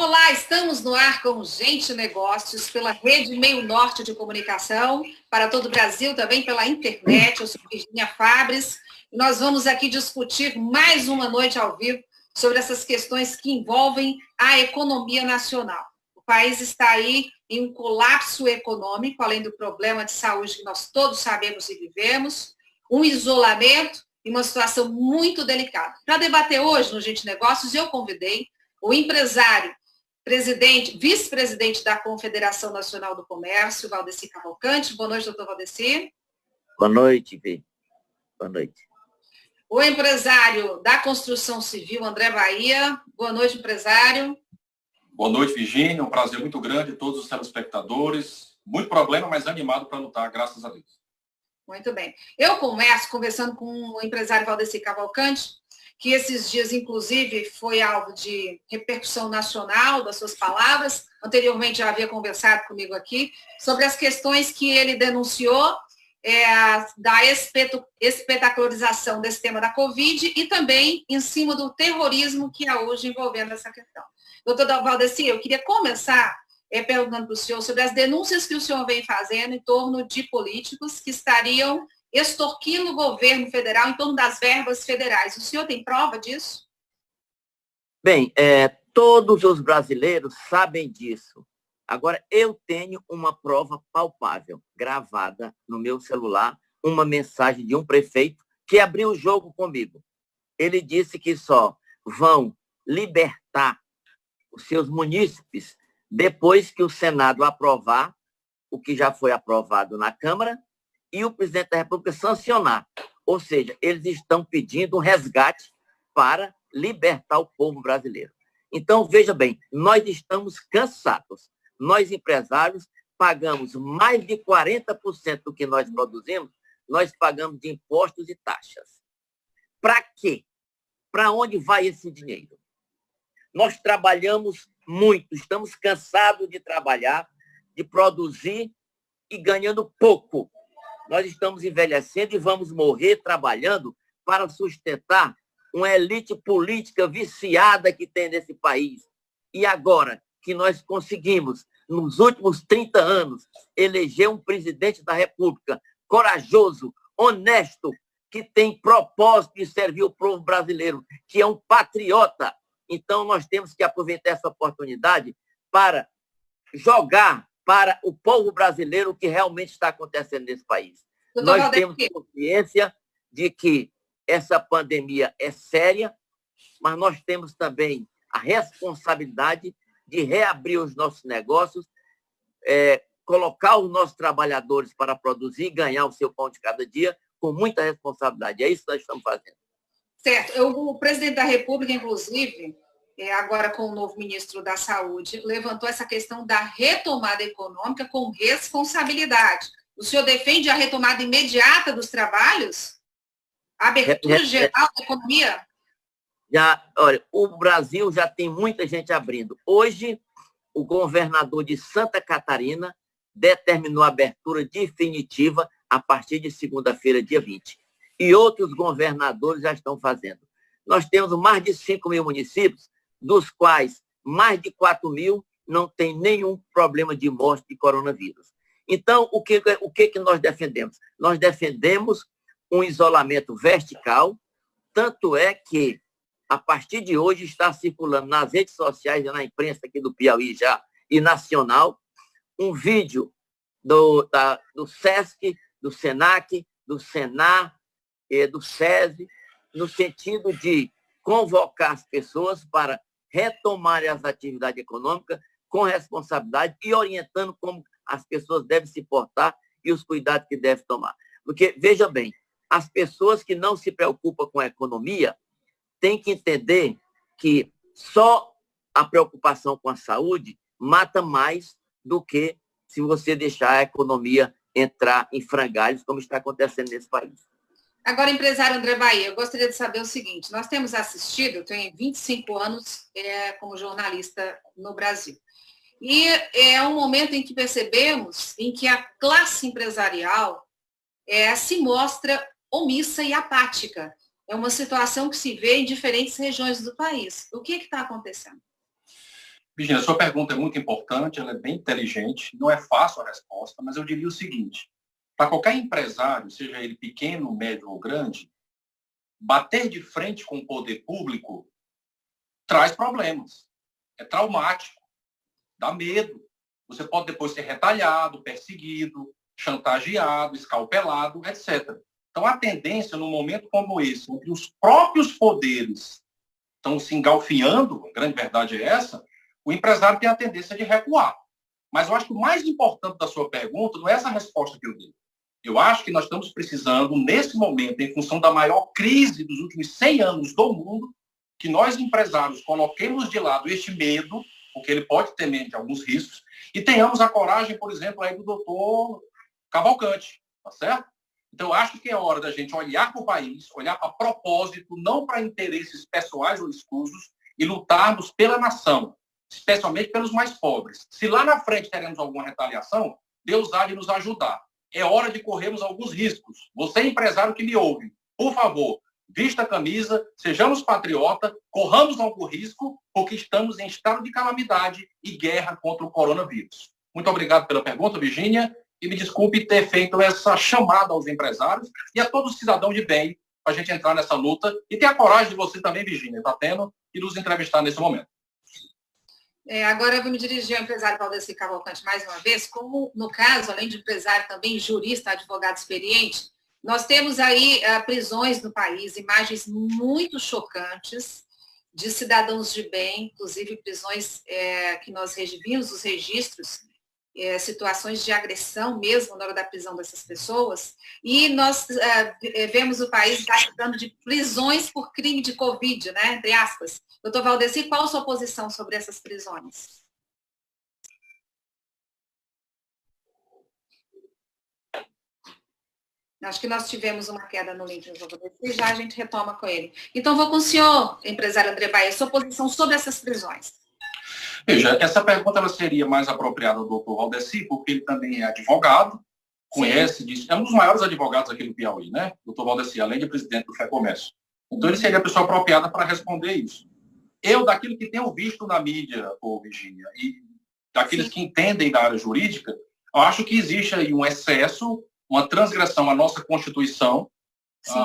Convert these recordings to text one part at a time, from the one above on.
Olá, estamos no ar com Gente Negócios, pela Rede Meio Norte de Comunicação, para todo o Brasil, também pela internet. Eu sou Virginia Fabres e nós vamos aqui discutir mais uma noite ao vivo sobre essas questões que envolvem a economia nacional. O país está aí em um colapso econômico, além do problema de saúde que nós todos sabemos e vivemos, um isolamento e uma situação muito delicada. Para debater hoje no Gente Negócios, eu convidei o empresário, vice-presidente da Confederação Nacional do Comércio, Valdeci Cavalcante. Boa noite, doutor Valdeci. Boa noite, Vi. Boa noite. O empresário da construção civil, André Bahia. Boa noite, empresário. Boa noite, Virgínia. Um prazer muito grande, todos os telespectadores. Muito problema, mas animado para lutar, graças a Deus. Muito bem. Eu começo conversando com o empresário Valdeci Cavalcante, que esses dias, inclusive, foi alvo de repercussão nacional das suas palavras. Anteriormente já havia conversado comigo aqui sobre as questões que ele denunciou da espetacularização desse tema da Covid e também em cima do terrorismo que há hoje envolvendo essa questão. Doutor Valdeci, eu queria começar perguntando para o senhor sobre as denúncias que o senhor vem fazendo em torno de políticos que estariam extorquindo o governo federal em torno das verbas federais. O senhor tem prova disso? Bem, todos os brasileiros sabem disso. Agora, eu tenho uma prova palpável, gravada no meu celular, uma mensagem de um prefeito que abriu o jogo comigo. Ele disse que só vão libertar os seus munícipes depois que o Senado aprovar o que já foi aprovado na Câmara e o presidente da República sancionar. Ou seja, eles estão pedindo um resgate para libertar o povo brasileiro. Então, veja bem, nós estamos cansados. Nós, empresários, pagamos mais de 40% do que nós produzimos, nós pagamos de impostos e taxas. Para quê? Para onde vai esse dinheiro? Nós trabalhamos muito, estamos cansados de trabalhar, de produzir e ganhando pouco. Nós estamos envelhecendo e vamos morrer trabalhando para sustentar uma elite política viciada que tem nesse país. E agora que nós conseguimos, nos últimos 30 anos, eleger um presidente da República corajoso, honesto, que tem propósito de servir o povo brasileiro, que é um patriota. Então, nós temos que aproveitar essa oportunidade para jogar para o povo brasileiro o que realmente está acontecendo nesse país. Nós temos consciência de que essa pandemia é séria, mas nós temos também a responsabilidade de reabrir os nossos negócios, colocar os nossos trabalhadores para produzir e ganhar o seu pão de cada dia com muita responsabilidade. É isso que nós estamos fazendo. Certo. O presidente da República, inclusive, agora com o novo ministro da Saúde, levantou essa questão da retomada econômica com responsabilidade. O senhor defende a retomada imediata dos trabalhos? A abertura geral da economia? Olha, o Brasil já tem muita gente abrindo. Hoje, o governador de Santa Catarina determinou a abertura definitiva a partir de segunda-feira, dia 20. E outros governadores já estão fazendo. Nós temos mais de 5 mil municípios, dos quais mais de 4 mil não tem nenhum problema de morte de coronavírus. Então, o que nós defendemos? Nós defendemos um isolamento vertical, tanto é que, a partir de hoje, está circulando nas redes sociais e na imprensa aqui do Piauí já, e nacional, um vídeo do SESC, do SENAC, do SENAR, do SESI, no sentido de convocar as pessoas para retomarem as atividades econômicas com responsabilidade e orientando como as pessoas devem se portar e os cuidados que devem tomar. Porque, veja bem, as pessoas que não se preocupam com a economia têm que entender que só a preocupação com a saúde mata mais do que se você deixar a economia entrar em frangalhos, como está acontecendo nesse país. Agora, empresário André Bahia, eu gostaria de saber o seguinte, nós temos assistido, eu tenho 25 anos como jornalista no Brasil, e é um momento em que percebemos em que a classe empresarial se mostra omissa e apática. É uma situação que se vê em diferentes regiões do país. O que está acontecendo? Virginia, a sua pergunta é muito importante, ela é bem inteligente, não é fácil a resposta, mas eu diria o seguinte, para qualquer empresário, seja ele pequeno, médio ou grande, bater de frente com o poder público traz problemas, é traumático, dá medo. Você pode depois ser retalhado, perseguido, chantageado, escalpelado, etc. Então, a tendência, num momento como esse, em que os próprios poderes estão se engalfinhando, a grande verdade é essa, o empresário tem a tendência de recuar. Mas eu acho que o mais importante da sua pergunta não é essa resposta que eu dei. Eu acho que nós estamos precisando, nesse momento, em função da maior crise dos últimos 100 anos do mundo, que nós, empresários, coloquemos de lado este medo, porque ele pode ter mente alguns riscos, e tenhamos a coragem, por exemplo, aí do doutor Cavalcante, tá certo? Então, eu acho que é hora da gente olhar para o país, olhar para propósito, não para interesses pessoais ou escusos, e lutarmos pela nação, especialmente pelos mais pobres. Se lá na frente teremos alguma retaliação, Deus há de nos ajudar. É hora de corrermos alguns riscos. Você, empresário que me ouve, por favor, vista a camisa, sejamos patriota, corramos algum risco, porque estamos em estado de calamidade e guerra contra o coronavírus. Muito obrigado pela pergunta, Virginia, e me desculpe ter feito essa chamada aos empresários e a todo cidadão de bem para a gente entrar nessa luta e ter a coragem de você também, Virginia, está tendo, e nos entrevistar nesse momento. Agora eu vou me dirigir ao empresário Valdeci Cavalcante mais uma vez, como no caso, além de empresário, também jurista, advogado experiente, nós temos aí prisões no país, imagens muito chocantes de cidadãos de bem, inclusive prisões que nós vimos os registros, situações de agressão mesmo na hora da prisão dessas pessoas, e nós vemos o país gastando de prisões por crime de Covid, né, entre aspas. Doutor Valdeci, qual a sua posição sobre essas prisões? Acho que nós tivemos uma queda no link do Valdeci e já a gente retoma com ele. Então, vou com o senhor, empresário André Baia, sua posição sobre essas prisões. Veja, essa pergunta ela seria mais apropriada ao doutor Valdeci, porque ele também é advogado, conhece, é um dos maiores advogados aqui no Piauí, né? Doutor Valdeci, além de presidente do FEComércio. Então, ele seria a pessoa apropriada para responder isso. Eu, daquilo que tenho visto na mídia, Virginia, e daqueles que entendem da área jurídica, eu acho que existe aí um excesso, uma transgressão à nossa Constituição,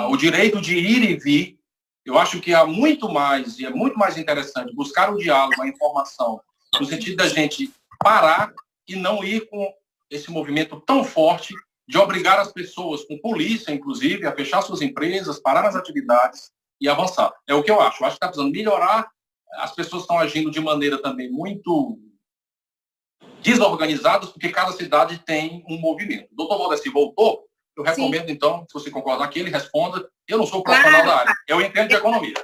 o direito de ir e vir. Eu acho que há muito mais, e é muito mais interessante buscar o diálogo, a informação, no sentido da gente parar e não ir com esse movimento tão forte de obrigar as pessoas, com polícia, inclusive, a fechar suas empresas, parar as atividades e avançar. É o que eu acho. Eu acho que está precisando melhorar. As pessoas estão agindo de maneira também muito desorganizadas, porque cada cidade tem um movimento. O doutor Valdeci voltou, eu recomendo, então, se você concordar, que ele responda. Eu não sou profissional da área, eu entendo de economia.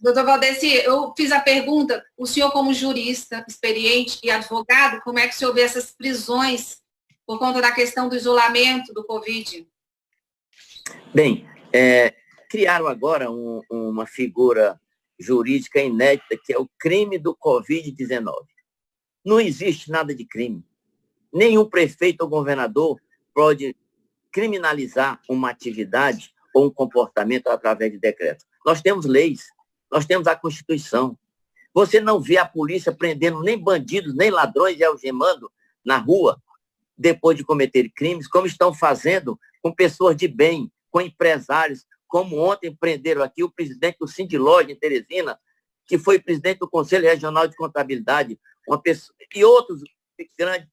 Doutor Valdeci, eu fiz a pergunta, o senhor como jurista, experiente e advogado, como é que o senhor vê essas prisões por conta da questão do isolamento, do Covid? Bem, criaram agora uma figura jurídica inédita, que é o crime do Covid-19. Não existe nada de crime. Nenhum prefeito ou governador pode criminalizar uma atividade ou um comportamento através de decreto. Nós temos leis, nós temos a Constituição. Você não vê a polícia prendendo nem bandidos, nem ladrões e algemando na rua depois de cometer crimes, como estão fazendo com pessoas de bem, com empresários, como ontem prenderam aqui o presidente do Sindilógia, em Teresina, que foi presidente do Conselho Regional de Contabilidade, uma pessoa, e outros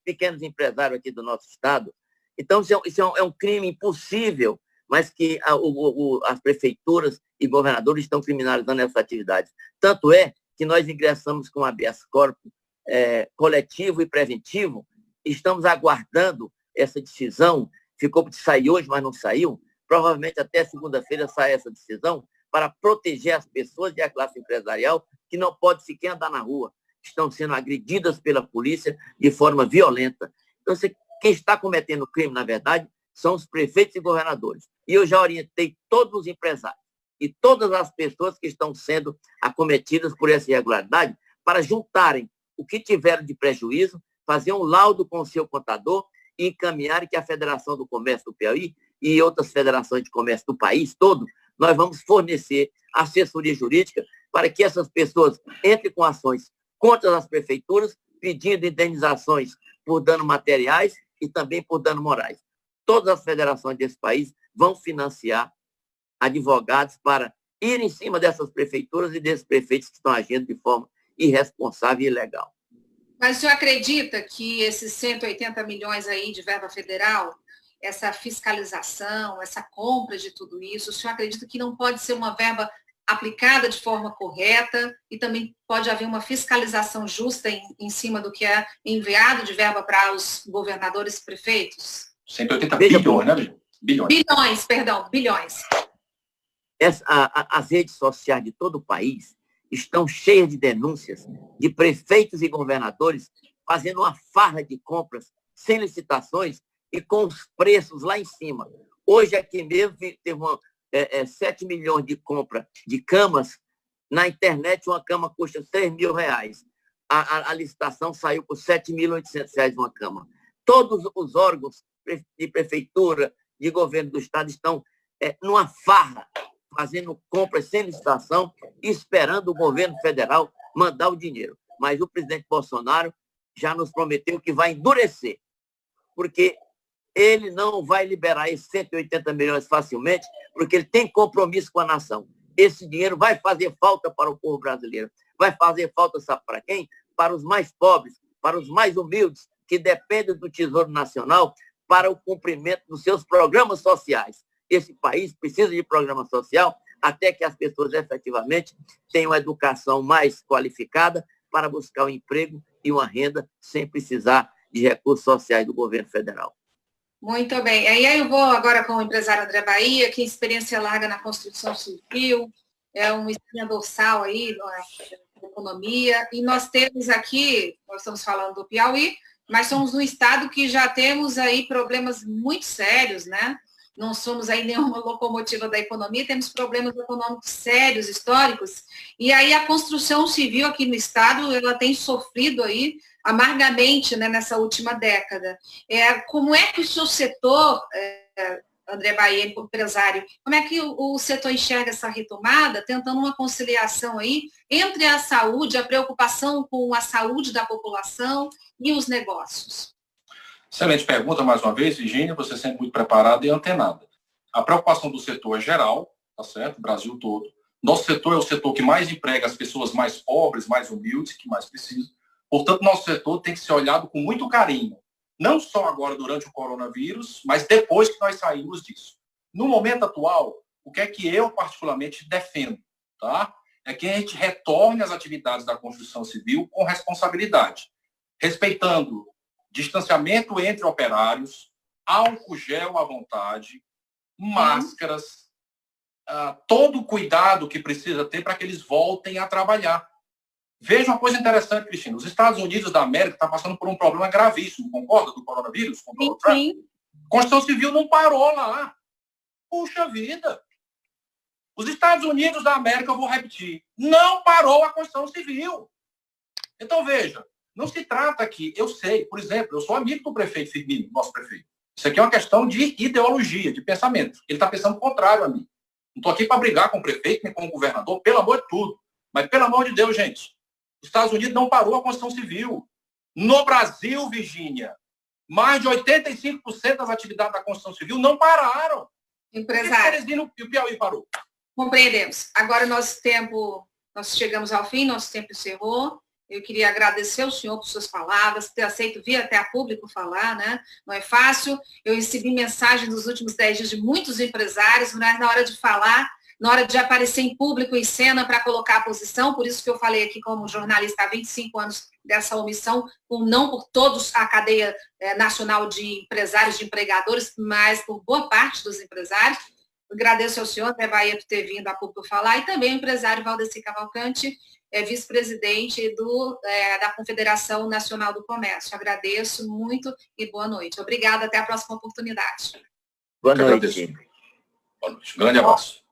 pequenos empresários aqui do nosso estado. Então, isso é um crime impossível, mas que as prefeituras e governadores estão criminalizando essa atividade. Tanto é que nós ingressamos com habeas corpus coletivo e preventivo, e estamos aguardando essa decisão, ficou de sair hoje, mas não saiu, provavelmente até segunda-feira sai essa decisão, para proteger as pessoas e a classe empresarial que não pode sequer andar na rua, estão sendo agredidas pela polícia de forma violenta. Então, quem está cometendo crime, na verdade, são os prefeitos e governadores. E eu já orientei todos os empresários e todas as pessoas que estão sendo acometidas por essa irregularidade para juntarem o que tiveram de prejuízo, fazer um laudo com o seu contador e encaminharem que a Federação do Comércio do Piauí e outras federações de comércio do país todo, nós vamos fornecer assessoria jurídica para que essas pessoas entrem com ações contra as prefeituras, pedindo indenizações por danos materiais e também por danos morais. Todas as federações desse país vão financiar advogados para ir em cima dessas prefeituras e desses prefeitos que estão agindo de forma irresponsável e ilegal. Mas o senhor acredita que esses 180 milhões aí de verba federal, essa fiscalização, essa compra de tudo isso, o senhor acredita que não pode ser uma verba aplicada de forma correta e também pode haver uma fiscalização justa em cima do que é enviado de verba para os governadores e prefeitos? 180 bilhões, né? Bilhões. As redes sociais de todo o país estão cheias de denúncias de prefeitos e governadores fazendo uma farra de compras sem licitações e com os preços lá em cima. Hoje aqui mesmo teve 7 milhões de compra de camas. Na internet, uma cama custa R$3.000. A licitação saiu por R$7.800 uma cama. Todos os órgãos de prefeitura, de governo do estado estão numa farra, fazendo compras sem licitação, esperando o governo federal mandar o dinheiro. Mas o presidente Bolsonaro já nos prometeu que vai endurecer, porque ele não vai liberar esses 180 milhões facilmente, porque ele tem compromisso com a nação. Esse dinheiro vai fazer falta para o povo brasileiro. Vai fazer falta, sabe para quem? Para os mais pobres, para os mais humildes, que dependem do Tesouro Nacional para o cumprimento dos seus programas sociais. Esse país precisa de programa social até que as pessoas efetivamente tenham uma educação mais qualificada para buscar um emprego e uma renda sem precisar de recursos sociais do governo federal. Muito bem. E aí eu vou agora com o empresário André Bahia, que tem experiência larga na construção civil, é uma espinha dorsal aí na economia, e nós temos aqui, nós estamos falando do Piauí, mas somos um estado que já temos aí problemas muito sérios, né? Não somos aí nenhuma locomotiva da economia, temos problemas econômicos sérios, históricos, e aí a construção civil aqui no estado, ela tem sofrido aí amargamente, né, nessa última década. Como é que o seu setor, André Bahia, empresário, como é que o setor enxerga essa retomada, tentando uma conciliação aí entre a saúde, a preocupação com a saúde da população e os negócios? Excelente pergunta, mais uma vez, Virgínia, você sempre muito preparada e antenada. A preocupação do setor é geral, tá certo? O Brasil todo. Nosso setor é o setor que mais emprega as pessoas mais pobres, mais humildes, que mais precisam. Portanto, nosso setor tem que ser olhado com muito carinho. Não só agora durante o coronavírus, mas depois que nós saímos disso. No momento atual, o que é que eu particularmente defendo? Tá? É que a gente retorne às atividades da construção civil com responsabilidade, respeitando distanciamento entre operários, álcool gel à vontade, máscaras, todo o cuidado que precisa ter para que eles voltem a trabalhar. Veja uma coisa interessante, Cristina. Os Estados Unidos da América estão passando por um problema gravíssimo, concorda, do coronavírus? Sim. Construção civil não parou lá. Puxa vida! Os Estados Unidos da América, eu vou repetir, não parou a construção civil. Então, veja, não se trata aqui, eu sei, por exemplo, eu sou amigo do prefeito Firmino, nosso prefeito. Isso aqui é uma questão de ideologia, de pensamento. Ele está pensando o contrário a mim. Não estou aqui para brigar com o prefeito, nem com o governador, pelo amor de tudo. Mas, pelo amor de Deus, gente, os Estados Unidos não parou a construção civil. No Brasil, Virgínia, mais de 85% das atividades da construção civil não pararam. Empresário. E o Piauí parou. Compreendemos. Agora nós chegamos ao fim, nosso tempo encerrou. Eu queria agradecer ao senhor por suas palavras, ter aceito vir até a público falar, né? Não é fácil. Eu recebi mensagens nos últimos 10 dias de muitos empresários, mas na hora de falar, na hora de aparecer em público, em cena, para colocar a posição, por isso que eu falei aqui como jornalista há 25 anos dessa omissão, não por todos a cadeia nacional de empresários, de empregadores, mas por boa parte dos empresários. Agradeço ao senhor, André Bahia, por ter vindo a público falar, e também o empresário Valdeci Cavalcante, vice-presidente da Confederação Nacional do Comércio. Agradeço muito e boa noite. Obrigada, até a próxima oportunidade. Boa noite. Boa noite. Um grande abraço.